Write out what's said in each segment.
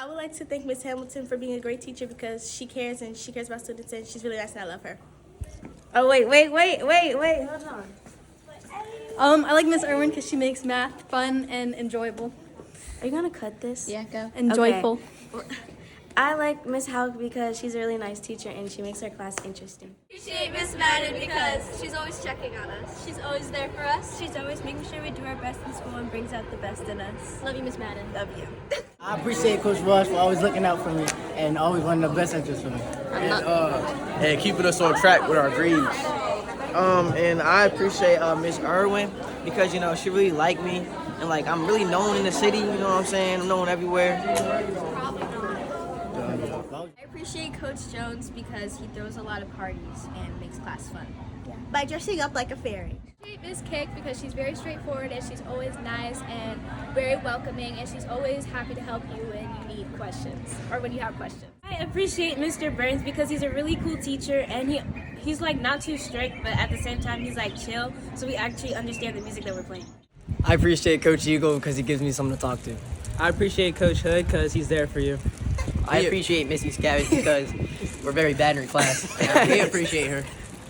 I would like to thank Miss Hamilton for being a great teacher because she cares and she cares about students and she's really nice and I love her. Oh, wait, hold on. I like Miss Irwin because she makes math fun and enjoyable. Are you gonna cut this? Yeah, go. And joyful. Okay. I like Miss Hauk because she's a really nice teacher and she makes our class interesting. Appreciate Miss Madden because she's always checking on us. She's always there for us. She's always making sure we do our best in school and brings out the best in us. Love you, Miss Madden. Love you. I appreciate Coach Rush for always looking out for me and always wanting the best interest for me. And keeping us on track with our grades. And I appreciate Miss Irwin because, you know, she really liked me. And, like, I'm really known in the city, you know what I'm saying? I'm known everywhere. I appreciate Coach Jones because he throws a lot of parties and makes class fun. By dressing up like a fairy. Appreciate Miss Kick because she's very straightforward and she's always nice and very welcoming and she's always happy to help you when you need questions or when you have questions. I appreciate Mr. Burns because he's a really cool teacher and he's like not too strict, but at the same time he's like chill, so we actually understand the music that we're playing. I appreciate Coach Eagle because he gives me someone to talk to. I appreciate Coach Hood because he's there for you. I appreciate Missy Scavage because we're very bad in her class. We appreciate her.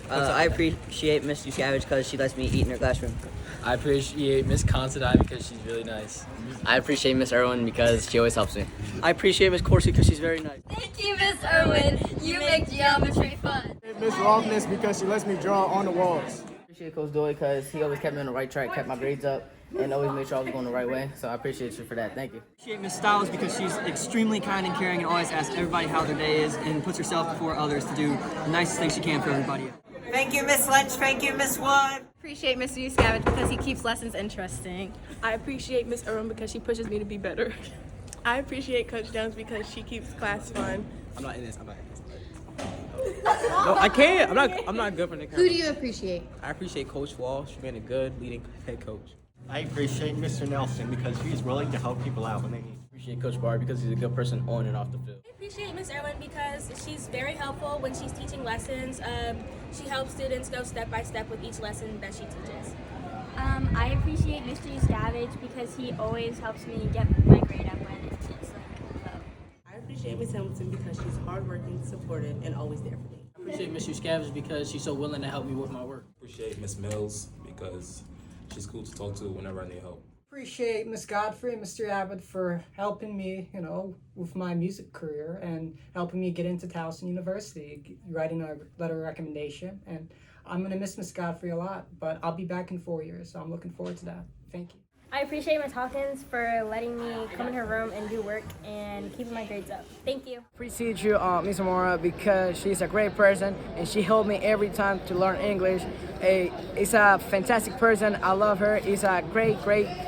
I appreciate Missy Scavage because she lets me eat in her classroom. I appreciate Miss Considine because she's really nice. I appreciate Miss Irwin because she always helps me. I appreciate Miss Corsi because she's very nice. Thank you, Miss Irwin. You make geometry fun. Miss Rogness because she lets me draw on the walls. I appreciate Coach Doyle because he always kept me on the right track, kept my grades up, and always made sure I was going the right way. So I appreciate you for that. Thank you. I appreciate Miss Stiles because she's extremely kind and caring and always asks everybody how their day is and puts herself before others to do the nicest thing she can for everybody. Thank you, Miss Lynch. Thank you, Miss Wood. Appreciate Mr. Scavage because he keeps lessons interesting. I appreciate Miss Irwin because she pushes me to be better. I appreciate Coach Jones because she keeps class fun. I'm not in this. No, I can't. I'm not good for the camera. Who do you appreciate? I appreciate Coach Walsh being a good leading head coach. I appreciate Mr. Nelson because he's willing to help people out when they need. I appreciate Coach Barr because he's a good person on and off the field. I appreciate Miss Irwin because she's very helpful when she's teaching lessons. She helps students go step by step with each lesson that she teaches. I appreciate Mr. Scavage because he always helps me get my grade up when it's like low. I appreciate Miss Hamilton because she's hardworking, supportive, and always there for me. I appreciate Miss Scavage because she's so willing to help me with my work. Appreciate Miss Mills because she's cool to talk to whenever I need help. Appreciate Miss Godfrey and Mr. Abbott for helping me, with my music career and helping me get into Towson University, writing a letter of recommendation. And I'm going to miss Miss Godfrey a lot, but I'll be back in 4 years, so I'm looking forward to that. Thank you. I appreciate Miss Hawkins for letting me come in her room and do work and keeping my grades up. Thank you. Appreciate you, Miss Amora, because she's a great person and she helped me every time to learn English. It's a fantastic person. I love her. She's a great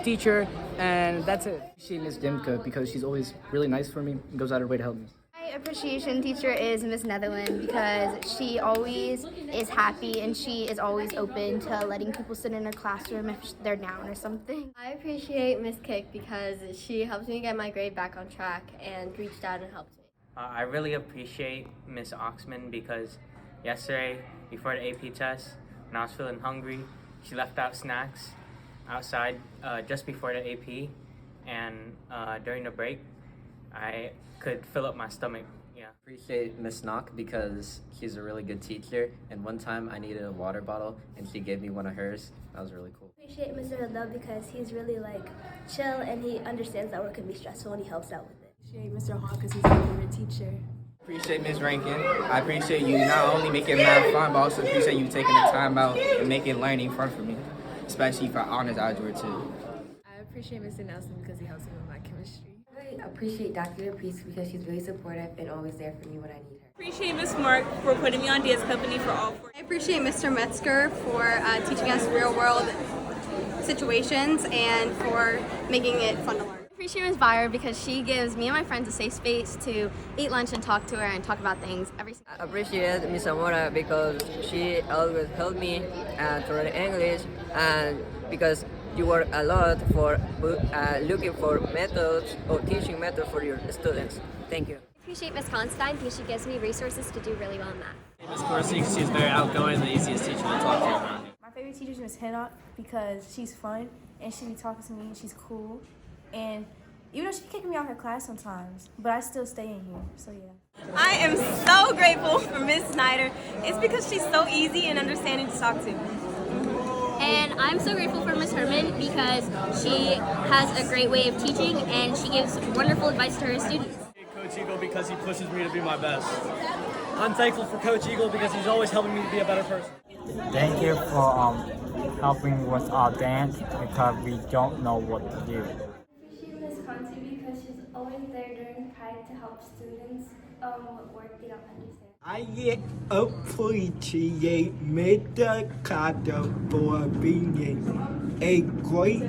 teacher, and that's it. I appreciate Miss Dimka because she's always really nice for me and goes out of her way to help me. My appreciation teacher is Miss Netherland because she always is happy and she is always open to letting people sit in her classroom if they're down or something. I appreciate Miss Kick because she helps me get my grade back on track and reached out and helped me. I really appreciate Miss Oxman because yesterday, before the AP test, when I was feeling hungry, she left out snacks outside just before the AP, and during the break, I could fill up my stomach. Yeah. Appreciate Miss Knock because she's a really good teacher, and one time I needed a water bottle and she gave me one of hers. That was really cool. Appreciate Mr. Hoodlove because he's really chill and he understands that work can be stressful and he helps out with it. Appreciate Mr. Hall because he's a favorite teacher. Appreciate Ms. Rankin. I appreciate you not only making math fun, but also appreciate you taking the time out and making learning fun for me, especially for honors algebra too. I appreciate Mr. Nelson because he helps me with my chemistry. I appreciate Dr. Priest because she's really supportive and always there for me when I need her. Appreciate Miss Mark for putting me on dance company for all 4. I appreciate Mr. Metzger for teaching us real-world situations and for making it fun to learn. I appreciate Ms. Byer because she gives me and my friends a safe space to eat lunch and talk to her and talk about things every single day. I appreciate Ms. Amora because she always helped me to learn English, and because you work a lot for looking for methods or teaching methods for your students. Thank you. I appreciate Ms. Constine because she gives me resources to do really well in math. Ms. Corsi, she's very outgoing and the easiest teacher to talk to around here. My favorite teacher is Ms. Hinnock because she's fun and she talks to me and she's cool. And Even though she kicked me out of her class sometimes, but I still stay in here, so yeah. I am so grateful for Miss Snyder. It's because she's so easy and understanding to talk to. And I'm so grateful for Miss Herman because she has a great way of teaching and she gives wonderful advice to her students. Coach Eagle because he pushes me to be my best. I'm thankful for Coach Eagle because he's always helping me to be a better person. Thank you for helping with our dance because we don't know what to do. Miss Conti because she's always there during Pride to help students with work they don't understand. I appreciate Mr. Carter for being a great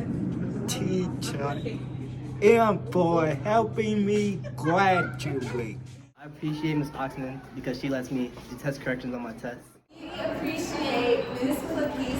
teacher and for helping me graduate. I appreciate Ms. Oxman because she lets me do test corrections on my tests. We appreciate Miss Cookie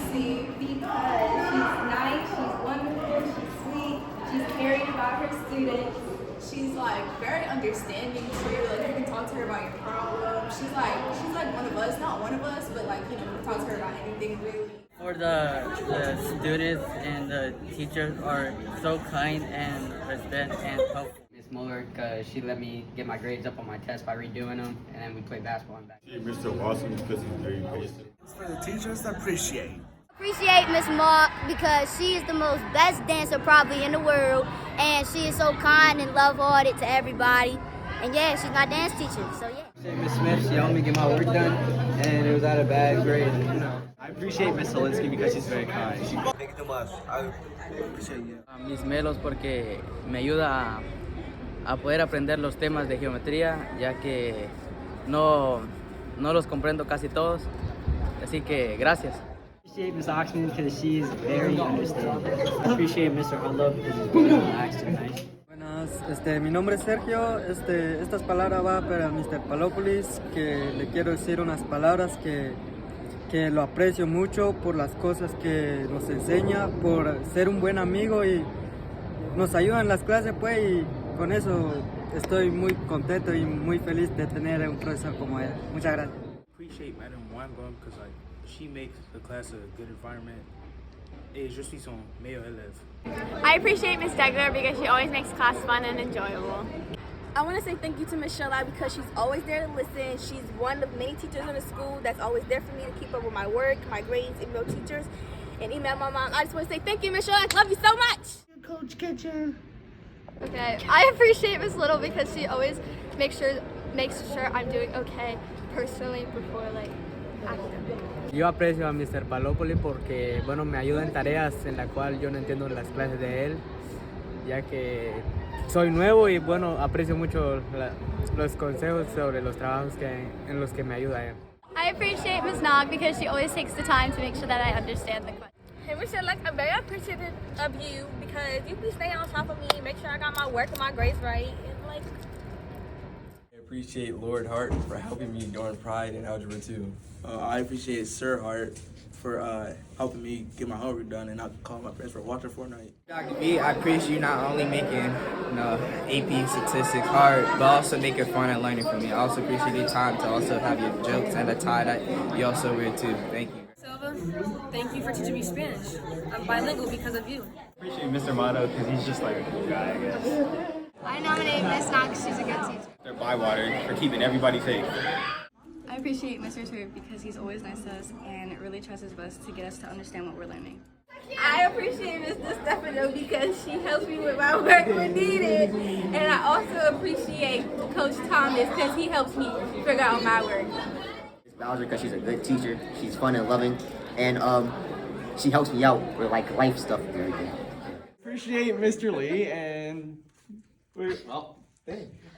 because she's nice, she's wonderful, she's sweet, she's caring about her students. She's like very understanding too. Like you can talk to her about your problems. She's like one of us, not one of us, but like you can talk to her about anything really. For the students and the teachers are so kind and respect and helpful. Miss Muller, because she let me get my grades up on my test by redoing them, and then we play basketball and back. Mr. Watson because he's very patient. For the teachers to appreciate. Appreciate Miss Mark because she is the most best dancer probably in the world, and she is so kind and love-hearted to everybody. And yeah, she's my dance teacher, so yeah. Miss Smith, she helped me get my work done, and it was at a bad grade. I appreciate Miss Solinsky because she's very kind. Thank you so much. I appreciate you. A mis melos porque me ayuda a poder aprender los temas de geometría, ya que no los comprendo casi todos. Así que gracias. I appreciate Miss Oxman because she's very understanding. I appreciate Mr. Arundel because he's very relaxed and nice. Buenas, mi nombre es Sergio. Estas palabras va para Mr. Palópolis, que le quiero decir unas palabras que lo aprecio mucho por las cosas que nos enseña, por ser un buen amigo y nos ayuda en las clases, pues, y con eso estoy muy contento y muy feliz de tener un profesor como él. Muchas gracias. Appreciate Madam Weinbaum because she makes the class a good environment. Et je suis son meilleur élève. I appreciate Miss Degler because she always makes class fun and enjoyable. I want to say thank you to Miss Shella because she's always there to listen. She's one of many teachers in the school that's always there for me to keep up with my work, my grades, email teachers, and email my mom. I just want to say thank you, Miss Shella. I love you so much. Coach Kitchen. Okay, I appreciate Miss Little because she always makes sure I'm doing okay personally before like academic. Yo aprecio a Mr. Palópoli porque bueno, me ayuda en tareas en las cuales yo no entiendo las clases de él, ya que soy nuevo y bueno, aprecio mucho los consejos sobre los trabajos en los que me ayuda él. I appreciate Ms. Nog because she always takes the time to make sure that I understand the question. Hey, Michelle, I'm very appreciative of you because you be staying on top of me, make sure I got my work and my grades right, and like. I appreciate Lord Hart for helping me during Pride and Algebra 2. I appreciate Sir Hart for helping me get my homework done and not call my friends for watching Fortnite. Dr. B, I appreciate you not only making AP statistics hard, but also make it fun and learning for me. I also appreciate your time to also have your jokes and the tie that you also wear too. Thank you. Silva, thank you for teaching me Spanish. I'm bilingual because of you. I appreciate Mr. Motto because he's just like a cool guy, I guess. I nominate Miss Knox. She's a good teacher. Mr. Bywater for keeping everybody safe. I appreciate Mr. Turk because he's always nice to us and really tries his best to get us to understand what we're learning. I appreciate Mr. Stefano because she helps me with my work when needed. And I also appreciate Coach Thomas because he helps me figure out my work. Miss Bowser because she's a good teacher, she's fun and loving, and she helps me out with like life stuff and everything. Appreciate Mr. Lee and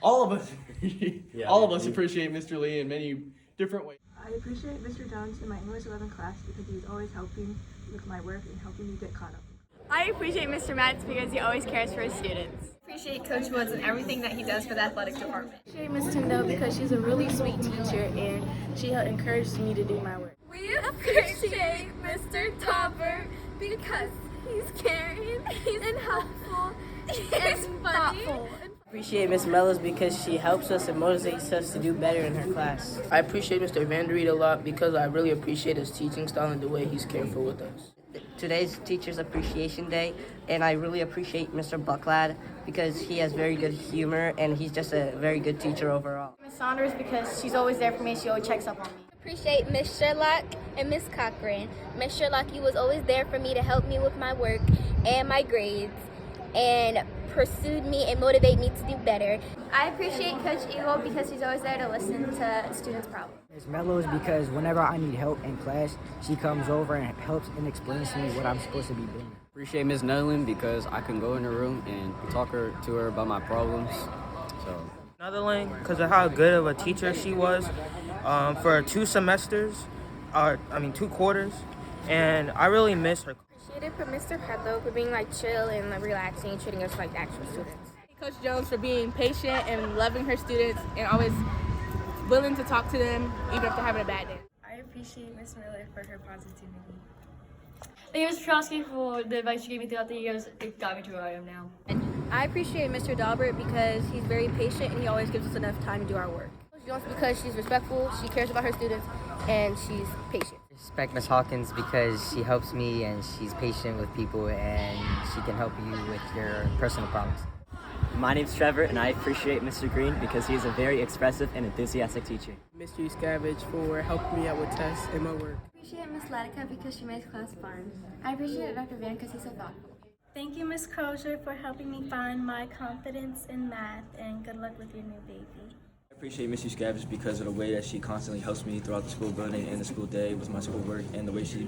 all of us appreciate Mr. Lee in many different ways. I appreciate Mr. Jones in my English 11 class because he's always helping with my work and helping me get caught up. I appreciate Mr. Matz because he always cares for his students. I appreciate Coach Woods and everything that he does for the athletic department. I appreciate Miss Tyndall because she's a really sweet teacher and she encouraged me to do my work. We appreciate Mr. Topper because he's caring, he's helpful, he's funny. Appreciate Miss Mellis because she helps us and motivates us to do better in her class. I appreciate Mr. Vanderreed a lot because I really appreciate his teaching style and the way he's careful with us. Today's Teacher's Appreciation Day, and I really appreciate Mr. Bucklad because he has very good humor and he's just a very good teacher overall. Miss Saunders because she's always there for me. She always checks up on me. Appreciate Miss Sherlock and Miss Cochran. Miss Sherlock, you was always there for me to help me with my work and my grades and pursued me and motivate me to do better. I appreciate Coach Eagle because she's always there to listen to students' problems. Miss Mellows because whenever I need help in class, she comes over and helps and explains to me what I'm supposed to be doing. Appreciate Miss Netherland because I can go in her room and talk to her about my problems. So Netherland because of how good of a teacher she was for 2 semesters, 2 quarters, and I really miss her. Appreciated for Mr. Hedlow for being chill and relaxing, treating us like actual students. Coach Jones for being patient and loving her students and always willing to talk to them even if they're having a bad day. I appreciate Miss Miller for her positivity. Thank you, Mr. Petrosky, for the advice you gave me throughout the years. It got me to where I am now. I appreciate Mr. Dalbert because he's very patient and he always gives us enough time to do our work. Coach Jones because she's respectful, she cares about her students, and she's patient. Respect Miss Hawkins because she helps me and she's patient with people and she can help you with your personal problems. My name's Trevor and I appreciate Mr. Green because he is a very expressive and enthusiastic teacher. Mr. Scavage for helping me out with tests and my work. I appreciate Miss Latica because she makes class fun. I appreciate Dr. Van because he's so thoughtful. Thank you, Miss Crozier, for helping me find my confidence in math, and good luck with your new baby. I appreciate Mrs. Scavage because of the way that she constantly helps me throughout the school building and the school day with my schoolwork, and the way she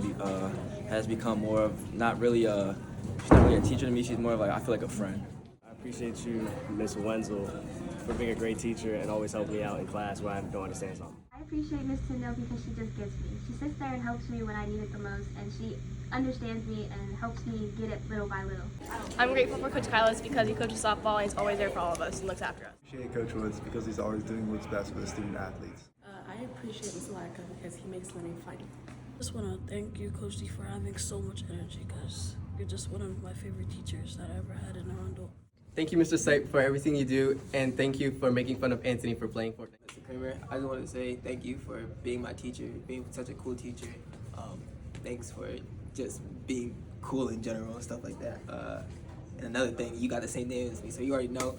has become more of not really a teacher to me. She's more of I feel like a friend. I appreciate you, Miss Wenzel, for being a great teacher and always helping me out in class when I don't understand something. I appreciate Miss Tyndall because she just gets me. She sits there and helps me when I need it the most, and she understands me and helps me get it little by little. I'm grateful for Coach Kylas because he coaches softball and he's always there for all of us and looks after us. I appreciate Coach Woods because he's always doing what's best for the student athletes. I appreciate Ms. Latka because he makes learning fun. I just want to thank you, Coach D, for having so much energy because you're just one of my favorite teachers that I ever had in Arundel. Thank you, Mr. Sipe, for everything you do, and thank you for making fun of Anthony for playing Fortnite. Mr. Kramer, I just want to say thank you for being my teacher, being such a cool teacher. Thanks for just being cool in general and stuff like that. And another thing, you got the same name as me, so you already know.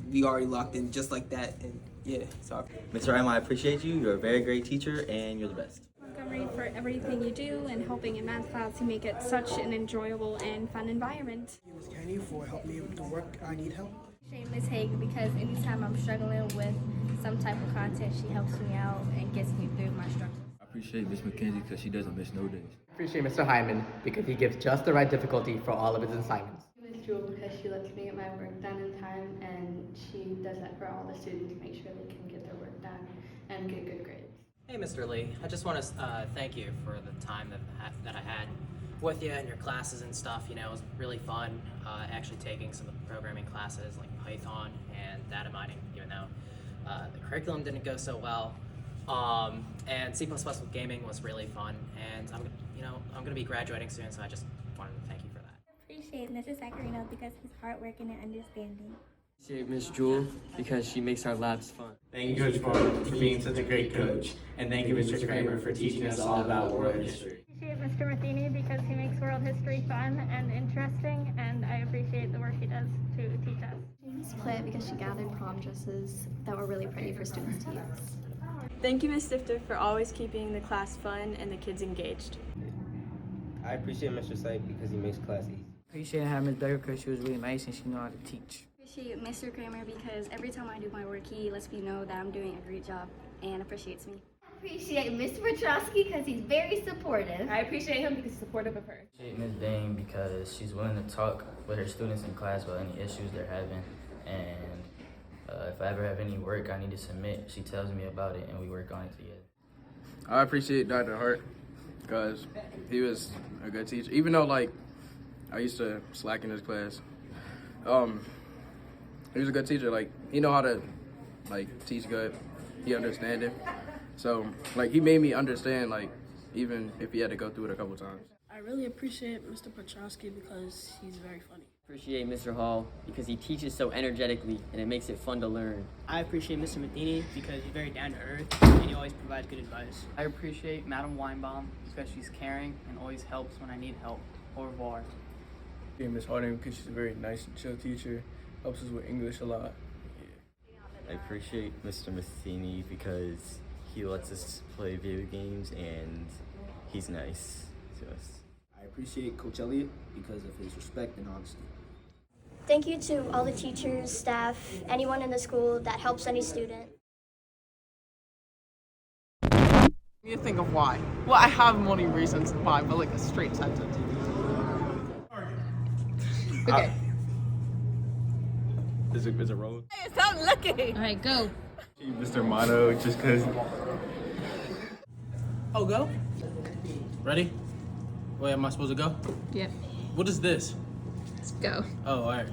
We already locked in just like that, and yeah, so. Mr. Emma, I appreciate you. You're a very great teacher, and you're the best. Montgomery for everything you do and helping in math class to make it such an enjoyable and fun environment. Ms. Kenny for helping me with the work I need help. Appreciate Ms. Haig because anytime I'm struggling with some type of content, she helps me out and gets me through my struggles. I appreciate Ms. McKenzie because she doesn't miss no days. I appreciate Mr. Hyman because he gives just the right difficulty for all of his assignments. Ms. Jewel because she lets me get my work done in time and she does that for all the students to make sure they can get their work done and get good grades. Hey, Mr. Lee. I just want to thank you for the time that I had with you and your classes and stuff. You know, it was really fun actually taking some of the programming classes like Python and data mining, even though the curriculum didn't go so well. And C++ with gaming was really fun. And I'm going to be graduating soon, so I just wanted to thank you for that. I appreciate Mr. Sacarino because he's hardworking and understanding. Appreciate Miss Jewel because she makes our labs fun. Thank you, Coach Barber, for being such a great coach. And thank you, Mr. Kramer, for teaching us all about world history. I appreciate Mr. Matheny because he makes world history fun and interesting, and I appreciate the work he does to teach us. Miss Plitt because she gathered prom dresses that were really pretty for students to use. Thank you, Ms. Stifter, for always keeping the class fun and the kids engaged. I appreciate Mr. Sipe because he makes class easy. Appreciate having Ms. Becker because she was really nice and she knew how to teach. Appreciate Mr. Kramer because every time I do my work, he lets me know that I'm doing a great job and appreciates me. Appreciate Mr. Petrosky because he's very supportive. I appreciate him because he's supportive of her. I appreciate Ms. Dane because she's willing to talk with her students in class about any issues they're having, and if I ever have any work I need to submit, she tells me about it and we work on it together. I appreciate Dr. Hart because he was a good teacher, even though I used to slack in his class. He was a good teacher. He know how to teach good. He understand it. So he made me understand even if he had to go through it a couple times. I really appreciate Mr. Petrosky because he's very funny. Appreciate Mr. Hall because he teaches so energetically and it makes it fun to learn. I appreciate Mr. Matheny because he's very down to earth and he always provides good advice. I appreciate Madam Weinbaum because she's caring and always helps when I need help. Au revoir. Miss Harding because she's a very nice and chill teacher, helps us with English a lot. I appreciate Mr. Matheny because he lets us play video games and he's nice to us. I appreciate Coach Elliott because of his respect and honesty. Thank you to all the teachers, staff, anyone in the school that helps any student. You think of why. Well, I have many reasons why, but like a straight sentence. Okay. Is it roll? Hey, stop looking. All right, go. Mr. Mono, just because. Oh, go? Ready? Wait, am I supposed to go? Yep. What is this? Let's go. Oh, all right.